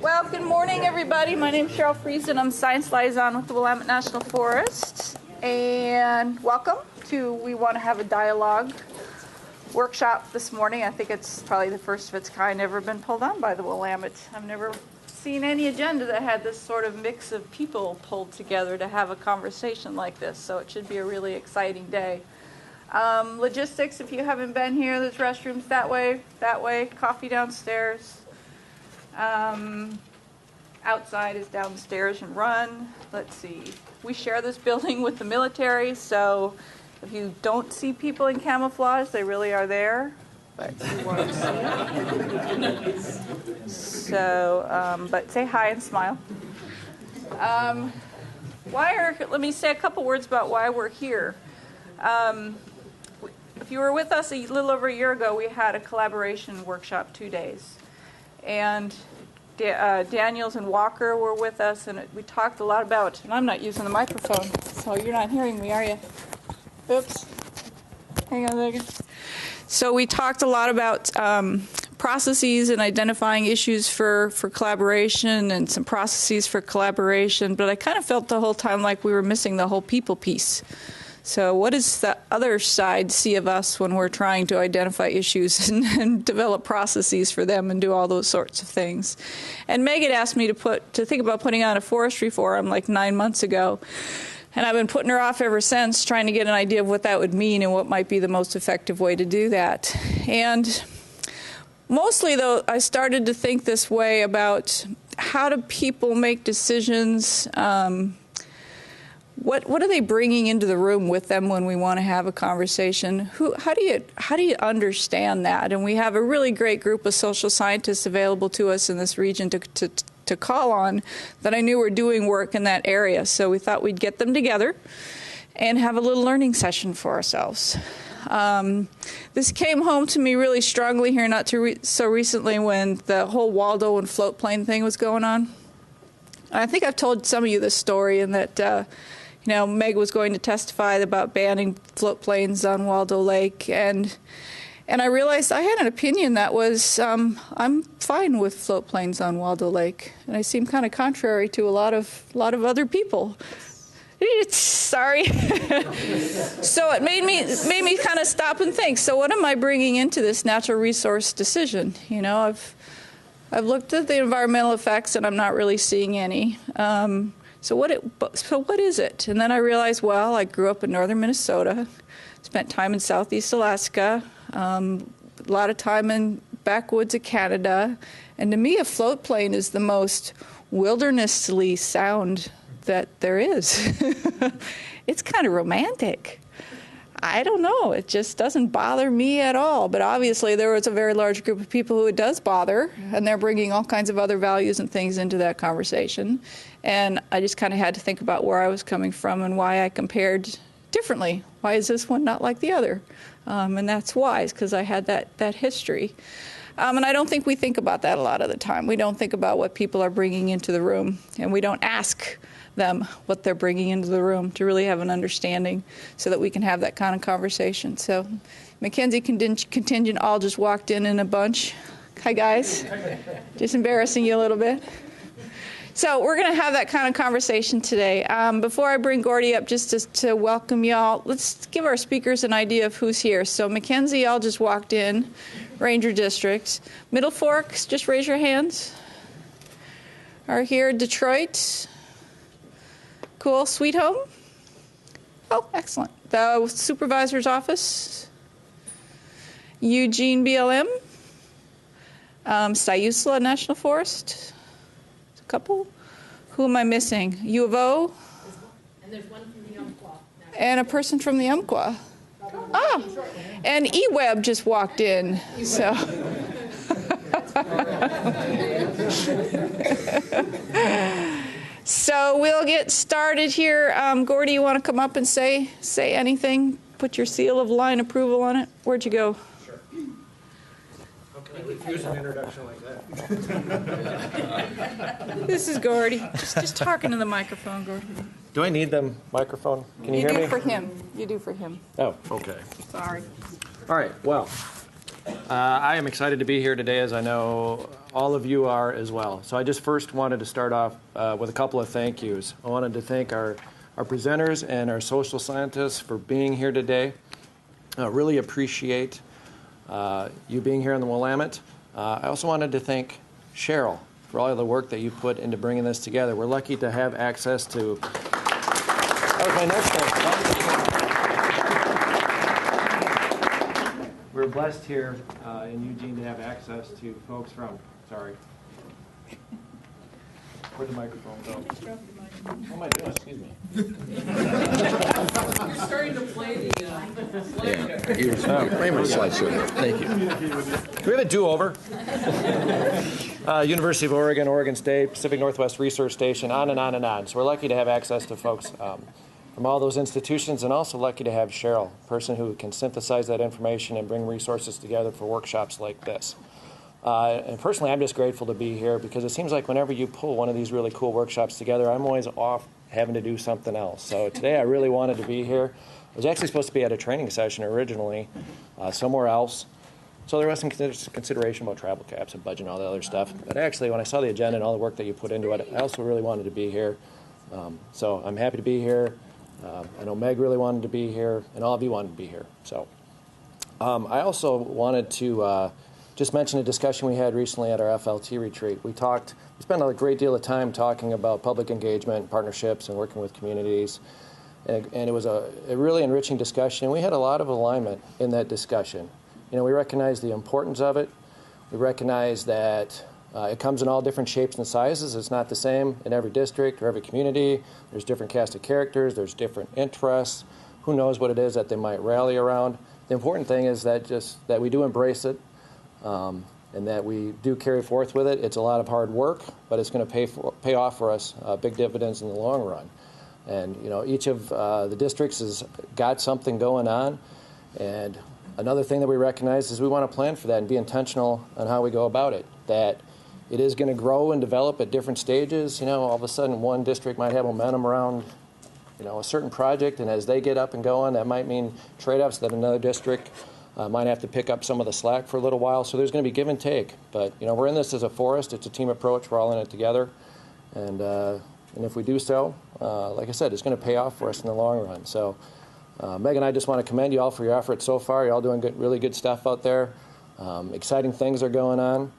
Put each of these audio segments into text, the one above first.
Well, good morning, everybody. My name is Friesen. I'm Science Liaison with the Willamette National Forest. And welcome to We Want to Have a Dialogue workshop this morning. I think it's probably the first of its kind ever been pulled on by the Willamette. I've never seen any agenda that had this sort of mix of people pulled together to have a conversation like this, so it should be a really exciting day. Logistics, if you haven't been here, there's restrooms that way, coffee downstairs. Outside is downstairs and run. Let's see. We share this building with the military, so if you don't see people in camouflage, they really are there. But you won't see them. So, but say hi and smile. Let me say a couple words about why we're here. If you were with us a little over a year ago, we had a collaboration workshop 2 days. And Daniels and Walker were with us, and we talked a lot about, and I'm not using the microphone, so you're not hearing me, are you? Oops. Hang on a second. So we talked a lot about processes and identifying issues for collaboration and some processes for collaboration, but I kind of felt the whole time like we were missing the whole people piece. So what does the other side see of us when we're trying to identify issues and develop processes for them and do all those sorts of things? And Meg had asked me to think about putting on a forestry forum like 9 months ago. And I've been putting her off ever since, trying to get an idea of what that would mean and what might be the most effective way to do that. And mostly, though, I started to think this way about how do people make decisions. What are they bringing into the room with them when we want to have a conversation? How do you understand that? And we have a really great group of social scientists available to us in this region to call on that I knew were doing work in that area. So we thought we'd get them together and have a little learning session for ourselves. This came home to me really strongly here not so recently when the whole Waldo and float plane thing was going on. I think I've told some of you this story, and that Meg was going to testify about banning float planes on Waldo Lake, and I realized I had an opinion that was I'm fine with float planes on Waldo Lake, and I seem kind of contrary to a lot of other people. Sorry. So it made me kind of stop and think. So what am I bringing into this natural resource decision? I've looked at the environmental effects, and I'm not really seeing any. So what is it? And then I realized, well, I grew up in northern Minnesota, spent time in southeast Alaska, a lot of time in backwoods of Canada, and to me, a float plane is the most wildernessly sound that there is. It's kind of romantic. I don't know. It just doesn't bother me at all. But obviously, there was a very large group of people who it does bother, and they're bringing all kinds of other values and things into that conversation. And I just kind of had to think about where I was coming from and why I compared differently. Why is this one not like the other? And that's wise, because I had that history. And I don't think we think about that a lot of the time. We don't think about what people are bringing into the room, and we don't ask them what they're bringing into the room to really have an understanding so that we can have that kind of conversation. So Mackenzie contingent all just walked in a bunch. Hi, guys. Just embarrassing you a little bit. So we're going to have that kind of conversation today. Before I bring Gordy up just to welcome y'all, let's give our speakers an idea of who's here. So Mackenzie all just walked in, Ranger District. Middle Forks, just raise your hands. Are here. Detroit. Cool. Sweet Home? Oh, excellent. The Supervisor's Office. Eugene BLM. Sayusla National Forest. A couple. Who am I missing? U of O? And there's one from the Umpqua. And a person from the Umpqua. Ah, and eWeb just walked in. So. So we'll get started here. Gordy, you want to come up and say anything? Put your seal of line approval on it. Where'd you go? Sure. How can I refuse an introduction like that? This is Gordy. Just talking to the microphone, Gordy. Do I need the microphone? Can you hear me? You do for him. You do for him. Oh, okay. Sorry. All right. Well, I am excited to be here today, as I know all of you are as well. So I just first wanted to start off with a couple of thank yous. I wanted to thank our presenters and our social scientists for being here today. I really appreciate you being here on the Willamette. I also wanted to thank Cheryl for all of the work that you put into bringing this together. We're lucky to have access to... That was my next thing. We're blessed here in Eugene to have access to folks from... Sorry. Where'd the microphone go? What am I doing? Excuse me. You're starting to play the slide. Play my slideshow. Thank you. Do we have a do-over? University of Oregon, Oregon State, Pacific Northwest Research Station, on and on and on. So we're lucky to have access to folks from all those institutions, and also lucky to have Cheryl, a person who can synthesize that information and bring resources together for workshops like this. And personally, I'm just grateful to be here because it seems like whenever you pull one of these really cool workshops together, I'm always off having to do something else. So today I really wanted to be here. I was actually supposed to be at a training session originally somewhere else. So there was some consideration about travel caps and budget and all that other stuff. But actually, when I saw the agenda and all the work that you put into it, I also really wanted to be here. So I'm happy to be here. I know Meg really wanted to be here, and all of you wanted to be here. So I also wanted to just mention a discussion we had recently at our FLT retreat. We spent a great deal of time talking about public engagement, partnerships, and working with communities. And it was a really enriching discussion, and we had a lot of alignment in that discussion. You know, we recognize the importance of it. We recognize that it comes in all different shapes and sizes. It's not the same in every district or every community. There's different cast of characters. There's different interests. Who knows what it is that they might rally around. The important thing is that we do embrace it, and that we do carry forth with it. It's a lot of hard work, but it's going to pay off for us big dividends in the long run. And you know, each of the districts has got something going on, and another thing that we recognize is we want to plan for that and be intentional on how we go about it. That it is going to grow and develop at different stages. You know, all of a sudden one district might have momentum around, you know, a certain project, and as they get up and going, that might mean trade-offs that another district might have to pick up some of the slack for a little while. So there's going to be give and take. But you know, we're in this as a forest. It's a team approach. We're all in it together, and if we do so, like I said, it's going to pay off for us in the long run. So. Meg and I just want to commend you all for your efforts so far. You're all doing really good stuff out there. Exciting things are going on.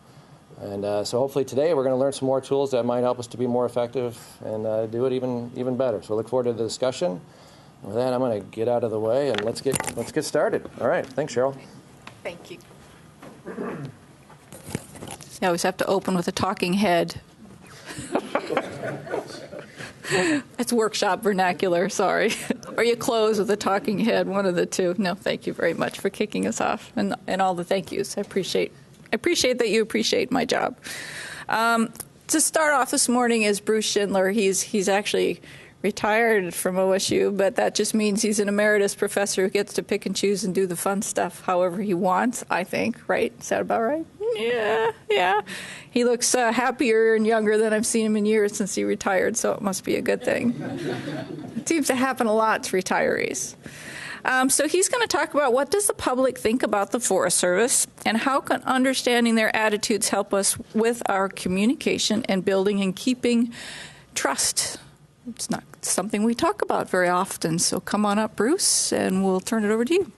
And so hopefully today we're going to learn some more tools that might help us to be more effective and do it even better. So I look forward to the discussion. And with that, I'm going to get out of the way and let's get started. All right. Thanks, Cheryl. Thank you. You always have to open with a talking head. It's workshop vernacular, sorry. Or you close with a talking head, one of the two. No, thank you very much for kicking us off and all the thank yous. I appreciate that you appreciate my job. To start off this morning is Bruce Schindler. He's actually retired from OSU, but that just means he's an emeritus professor who gets to pick and choose and do the fun stuff however he wants, I think, right? Is that about right? Yeah. He looks happier and younger than I've seen him in years since he retired, so it must be a good thing. It seems to happen a lot to retirees. So he's going to talk about what does the public think about the Forest Service and how can understanding their attitudes help us with our communication and building and keeping trust. It's not something we talk about very often, so come on up, Bruce, and we'll turn it over to you.